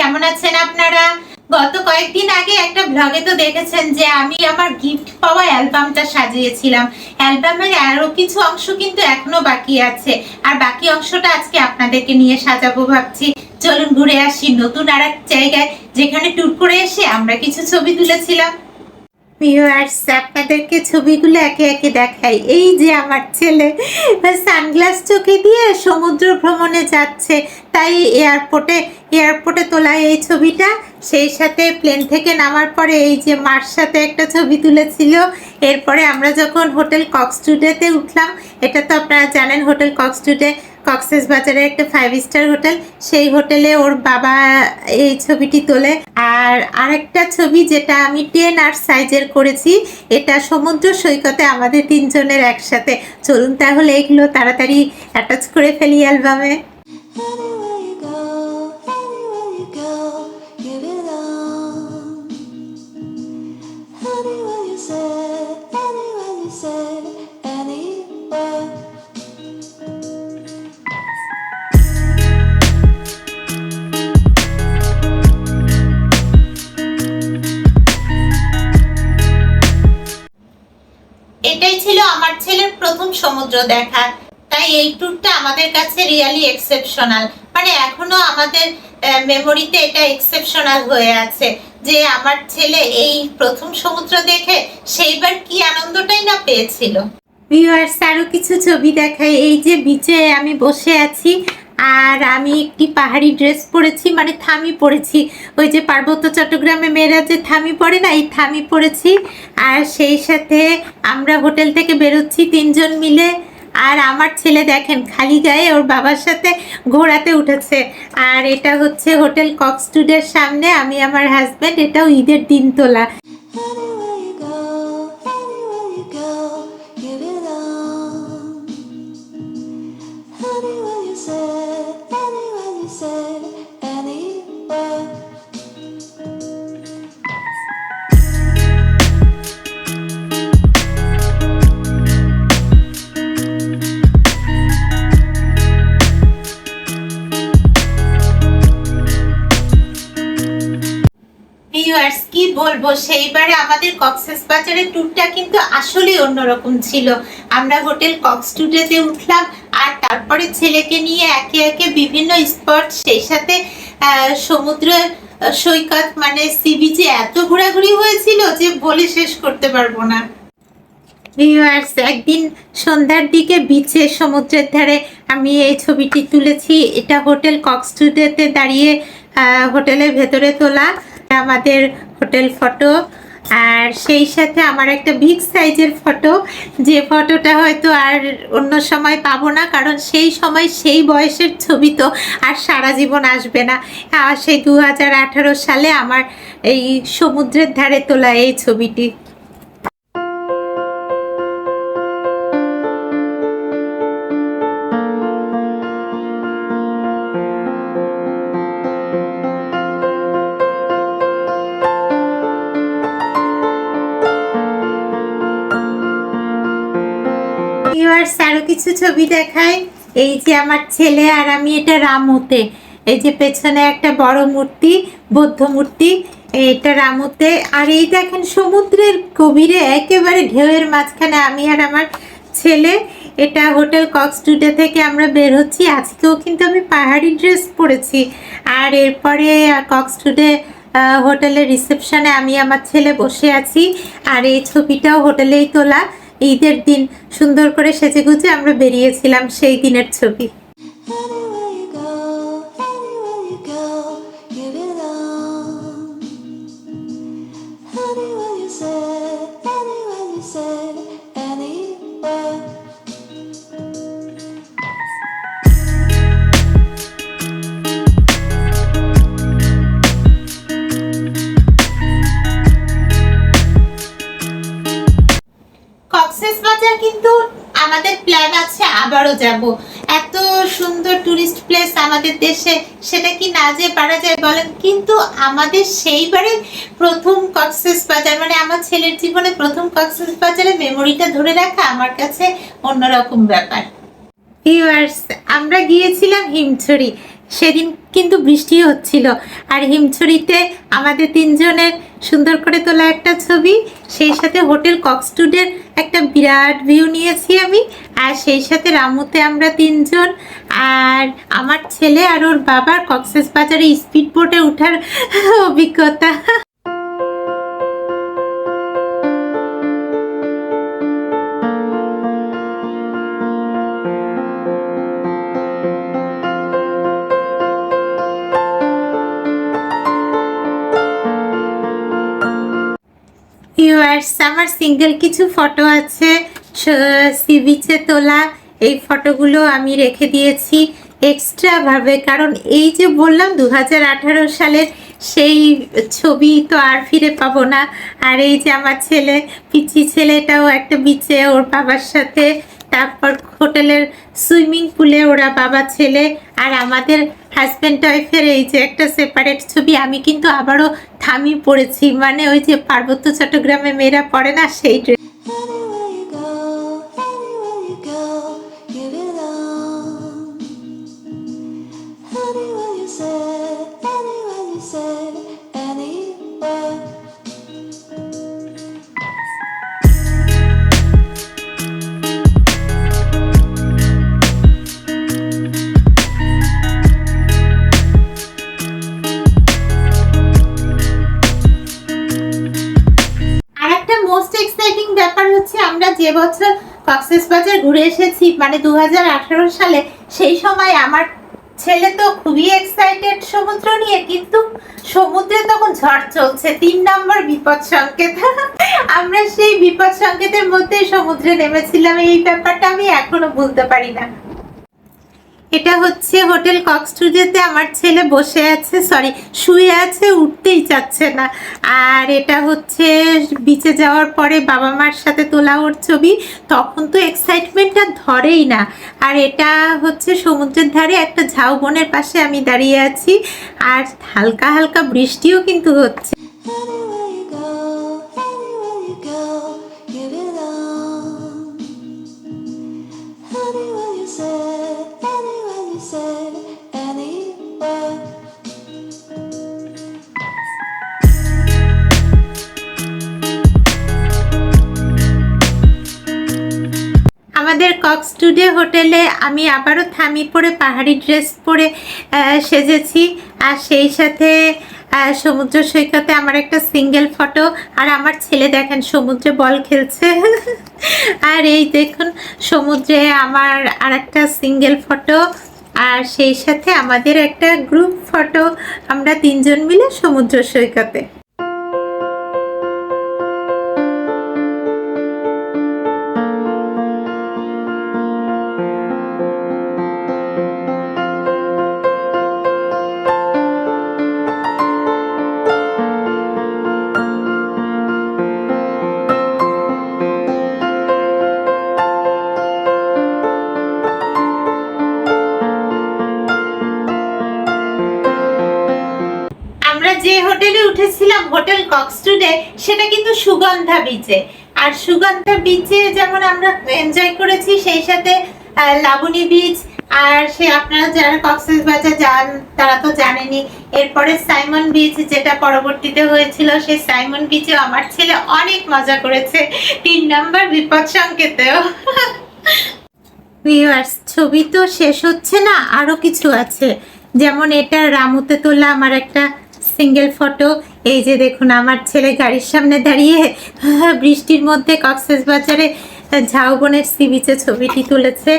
কেমন আছেন আপনারা? গত কয়েকদিন আগে একটা ব্লগে তো দেখেছেন যে আমি আমার গিফট পাওয়া অ্যালবামটা সাজিয়েছিলাম। অ্যালবামের আরো কিছু অংশ কিন্তু এখনো বাকি আছে, আর বাকি অংশটা আজকে আপনাদেরকে নিয়ে সাজাবো ভাবছি। চলুন ঘুরে আসি নতুন আর এক জায়গায়, যেখানে ট্যুর করে এসে আমরা কিছু ছবি তুলেছিলাম। ভিউয়ার্স, আপনাদেরকে ছবিগুলো একে একে দেখাই। এই যে আমার ছেলে সানগ্লাস চোখে দিয়ে সমুদ্র ভ্রমণে যাচ্ছে, তাই এয়ারপোর্টে তোলা এই ছবিটা। সেই সাথে প্লেন থেকে নামার পরে এই যে মার সাথে একটা ছবি তুলেছিল। এরপরে আমরা যখন হোটেল কক্সটুডেতে উঠলাম, এটা তো আপনারা জানেন হোটেল কক্সটুডে কক্সেস বাজারে একটা 5 স্টার হোটেল, সেই হোটেলে ওর বাবা এই ছবিটি তোলে। আর আরেকটা ছবি যেটা আমি 10 সাইজের করেছি, এটা সমুদ্র সৈকতে আমাদের তিনজনের একসাথে। চলুন তাহলে এগুলো তাড়াতাড়ি অ্যাটাচ করে ফেলি অ্যালবামে। এটাই ছিল আমার ছেলের প্রথম সমুদ্র দেখা, তাই এই ট্যুরটা আমাদের কাছে রিয়েলি এক্সেপশনাল। মানে এখনো আমাদের মেমোরিতে এটা এক্সেপশনাল হয়ে আছে যে আমার ছেলে এই প্রথম সমুদ্র দেখে সেইবার কি আনন্দটাই না পেয়েছিল। ভিউয়ার্স, আরো কিছু ছবি দেখাই। এই যে বিচে আমি বসে আছি, আর আমি একটি পাহাড়ি ড্রেস পরেছি, মানে থামি পরেছি। ওই যে পার্বত্য চট্টগ্রামে মেয়েরা যে থামি পরে না, এই থামি পরেছি। আর সেই সাথে আমরা হোটেল থেকে বেরোচ্ছি তিনজন মিলে। আর আমার ছেলে দেখেন খালি গায়ে ওর বাবার সাথে ঘোড়াতে উঠেছে। আর এটা হচ্ছে হোটেল কক্সটুডের সামনে, আমি আমার হাজব্যান্ড। এটাও ঈদের দিন তোলা। ভিউয়ার্স, কি বলবো, সেইবারে আমাদের কক্সেস বাজারের ট্যুরটা কিন্তু আসলেই অন্যরকম ছিল। আমরা হোটেল কক্সটুডেতে উঠলাম, আর তারপরে ছেলেকে নিয়ে একে একে বিভিন্ন স্পট, সেই সাথে সমুদ্র সৈকত মানে সি বিচে এত ঘোরাঘুরি হয়েছিল যে বলে শেষ করতে পারবো না। ভিউয়ার্স, একদিন সন্ধ্যার দিকে বিচে সমুদ্রের ধারে আমি এই ছবিটি তুলেছি। এটা হোটেল কক্সটুডেতে দাঁড়িয়ে হোটেলের ভেতরে তোলা আমাদের হোটেল ফটো। আর সেই সাথে আমার একটা বিগ সাইজের ফটো, যে ফটোটা হয়তো আর অন্য সময় পাবো না, কারণ সেই সময় সেই বয়সের ছবি তো আর সারা জীবন আসবে না। সেই 2018 সালে আমার এই সমুদ্রের ধারে তোলা এই ছবিটি। আরো কিছু ছবি দেখায়। এই যে আমার ছেলে আর আমি, এটা রামুতে। এই যে পেছনে একটা বড় মূর্তি, বৌদ্ধ মূর্তি, এটা রামুতে। আর এই দেখেন সমুদ্রের গভীরে একেবারে ঢেউয়ের মাঝখানে আমি আর আমার ছেলে। এটা হোটেল কক্সটুডে থেকে আমরা বের হচ্ছি। আজকেও কিন্তু আমি পাহাড়ি ড্রেস পরেছি। আর এরপরে কক্সটুডে হোটেলের রিসেপশনে আমি আমার ছেলে বসে আছি। আর এই ছবিটাও হোটেলেই তোলা। ঈদের দিন সুন্দর করে সেজেগুজে আমরা বেরিয়েছিলাম, সেই দিনের ছবি। কক্সেস বাজার কিন্তু আমাদের প্ল্যান আছে আবারও যাব। এত সুন্দর টুরিস্ট প্লেস আমাদের দেশে, সেটা কি না যে পারা যায় বলেন? কিন্তু আমাদের সেইবারে প্রথম কক্সেস বাজার, মানে আমার ছেলের জীবনে প্রথম কক্সেস বাজারে মেমোরিটা ধরে রাখা আমার কাছে অন্যরকম ব্যাপার। ভিউয়ার্স, আমরা গিয়েছিলাম হিমছড়ি। সেদিন কিন্তু বৃষ্টি হচ্ছিল, আর হিমছড়িতে আমাদের তিনজনের সুন্দর করে তোলা একটা ছবি, সেই সাথে হোটেল কক্সটুডের একটা বিরাট ভিউ নিয়েছি আমি, আর সেই সাথে রামুতে আমরা তিনজন, আর আমার ছেলে আর ওর বাবার কক্সেস বাজারে স্পিড বোটে ওঠার অভিজ্ঞতা। ভিউয়ার্স, আমার সিঙ্গেল কিছু ফটো আছে সি বিচে তোলা, এই ফটোগুলো আমি রেখে দিয়েছি এক্সট্রা ভাবে, কারণ এই যে বললাম 2018 সালের সেই ছবি তো আর ফিরে পাবো না। আর এই যে আমার ছেলে, পিচি ছেলেটাও একটা বিচে ওর বাবার সাথে, তারপর হোটেলের সুইমিং পুলে ওরা বাবা ছেলে, আর আমাদের হাজব্যান্ড ওয়াইফের এই যে একটা সেপারেট ছবি। আমি কিন্তু আবারও থামি পড়েছি, মানে ওই যে পার্বত্য চট্টগ্রামে মেয়েরা পড়ে না সেই ড্রেস। ব্যাপার হচ্ছে, আমরা যে বছর কক্সবাজার ঘুরে এসেছি মানে 2018 সালে, সেই সময় আমার ছেলে তো খুবই এক্সাইটেড সমুদ্র নিয়ে, কিন্তু সমুদ্রে তখন ঝড় চলছে, 3 নম্বর বিপদ সংকেত। আমরা সেই বিপদ সংকেতের মধ্যে সমুদ্রে নেমেছিলাম, এই ব্যাপারটা আমি এখনো ভুলতে পারি না। এটা হচ্ছে হোটেল কক্সটুডেতে আমার ছেলে বসে আছে, সরি শুয়ে আছে, উঠতেই চাচ্ছে না। আর এটা হচ্ছে বিচে যাওয়ার পরে বাবা মার সাথে তোলা ওর ছবি, তখন তো এক্সাইটমেন্টটা ধরেই না। আর এটা হচ্ছে সমুদ্রের ধারে একটা ঝাউবনের পাশে আমি দাঁড়িয়ে আছি, আর হালকা হালকা বৃষ্টিও কিন্তু হচ্ছে। আমাদের কক্সটুডে হোটেলে আমি আবারও থামি পরে পাহাড়ি ড্রেস পরে সেজেছি, আর সেই সাথে সমুদ্র সৈকতে আমার একটা সিঙ্গেল ফটো, আর আমার ছেলে দেখেন সমুদ্রে বল খেলছে। আর এই দেখুন সমুদ্রে আমার আর একটা সিঙ্গেল ফটো, আর সেই সাথে আমাদের একটা গ্রুপ ফটো, আমরা তিনজন মিলে সমুদ্র সৈকতে। যে হোটেলে উঠেছিলাম হোটেল কক্সটুডে, সেটা কিন্তু সুগন্ধা বিচে, আর সুগন্ধা বিচে যেমন আমরা এনজয় করেছি, সেই সাথে লাবণী বিচ, আর সে আপনারা যারা কক্সবাজার যান তারা তো জানেনই। এরপরে সাইমন বিচ, যেটা পরবর্তীতে হয়েছিল, সেই সাইমন বিচেও আমার ছেলে অনেক মজা করেছে, 3 নম্বর বিপদ সংকেতেও। ভিউয়ার্স, ছবি তো শেষ হচ্ছে না, আরো কিছু আছে, যেমন এটা রামুতে তোলা আমার একটা সিঙ্গেল ফটো। এই যে দেখুন আমার ছেলে গাড়ির সামনে দাঁড়িয়ে বৃষ্টির মধ্যে কক্সবাজারে ঝাউবনের সি বিচে ছবিটি তুলেছে,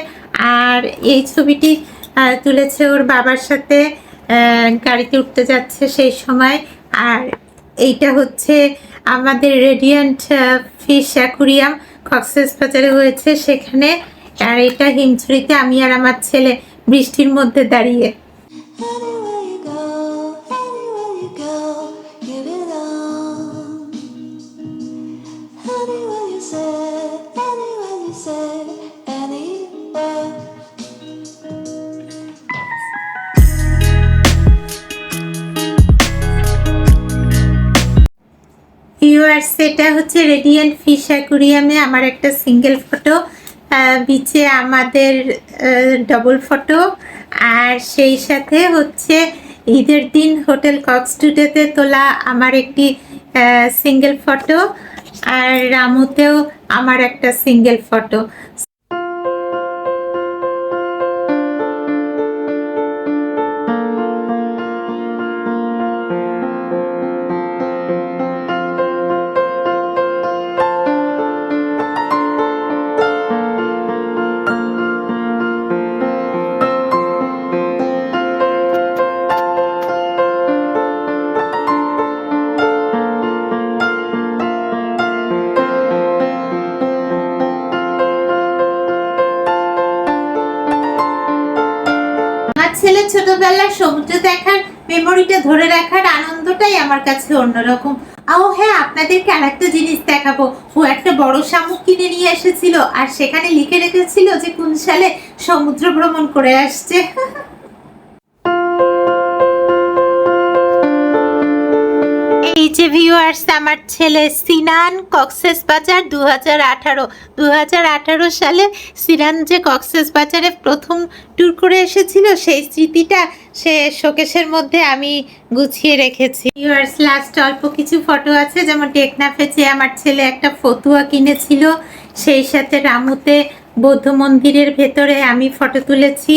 আর এই ছবিটি তুলেছে ওর বাবার সাথে গাড়িতে উঠতে যাচ্ছে সেই সময়। আর এইটা হচ্ছে আমাদের রেডিয়েন্ট ফিশ অ্যাকুরিয়াম কক্সবাজারে হয়েছে সেখানে, আর এটা হিমছড়িতে আমি আর আমার ছেলে বৃষ্টির মধ্যে দাঁড়িয়ে। ভিউয়ার্স, এটা হচ্ছে রেডিয়েন্ট ফিশ অ্যাকুরিয়ামে আমার একটা সিঙ্গেল ফটো, বিচে আমাদের ডবল ফটো, আর সেই সাথে হচ্ছে ঈদের দিন হোটেল কক্সটুডেতে তোলা আমার একটি সিঙ্গেল ফটো, আর রামুতেও আমার একটা সিঙ্গেল ফটো। ছেলে ছোটবেলার সমুদ্র দেখার মেমোরিটা ধরে রাখার আনন্দটাই আমার কাছে অন্যরকম। ও হ্যাঁ, আপনাদেরকে আরেকটা জিনিস দেখাবো। ও একটা বড় শামুক কিনে নিয়ে এসেছিল, আর সেখানে লিখে রেখেছিল যে কোন সালে সমুদ্র ভ্রমণ করে আসছে। এই যে ভিউয়ার্স, আমার ছেলে সিনান কক্সবাজার 2018 সালে সিনান যে কক্সবাজারে প্রথম ট্যুর করে এসেছিল, সেই স্মৃতিটা সে শোকেসের মধ্যে আমি গুছিয়ে রেখেছি। ভিউয়ার্স, লাস্ট অল্প কিছু ফটো আছে, যেমন টেকনাফে যে আমার ছেলে একটা ফতুয়া কিনেছিল, সেই সাথে রামুতে বৌদ্ধ মন্দিরের ভেতরে আমি ফটো তুলেছি,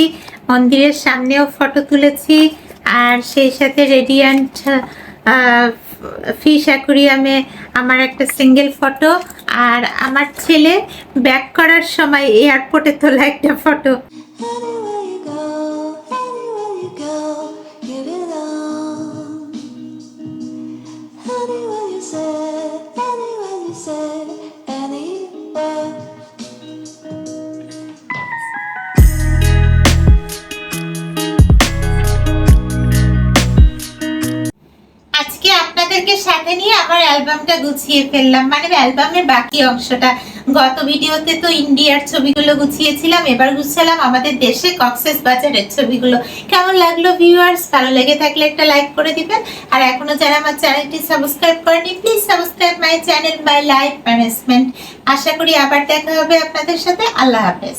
মন্দিরের সামনেও ফটো তুলেছি, আর সেই সাথে রেডিয়ান্ট ফিশ অ্যাকুরিয়ামে আমার একটা সিঙ্গেল ফটো, আর আমার ছেলে ব্যাক করার সময় এয়ারপোর্টে তোলা একটা photo. Anywhere you go, give it all. Anywhere you say, anywhere. আজকে আপনাদেরকে সাথে নিয়ে আমার অ্যালবামটা গুছিয়ে ফেললাম, মানে অ্যালবামের বাকি অংশটা। গত ভিডিওতে তো ইন্ডিয়ার ছবিগুলো গুছিয়েছিলাম, এবার গুছালাম আমাদের দেশে কক্সবাজারের ছবিগুলো। কেমন লাগলো ভিউয়ার্স? ভালো লেগে থাকলে একটা লাইক করে দিবেন, আর এখনো যারা আমার চ্যানেলটি সাবস্ক্রাইব করেনি, please subscribe my channel by life management. আশা করি আবার দেখা হবে আপনাদের সাথে। আল্লাহ হাফেজ।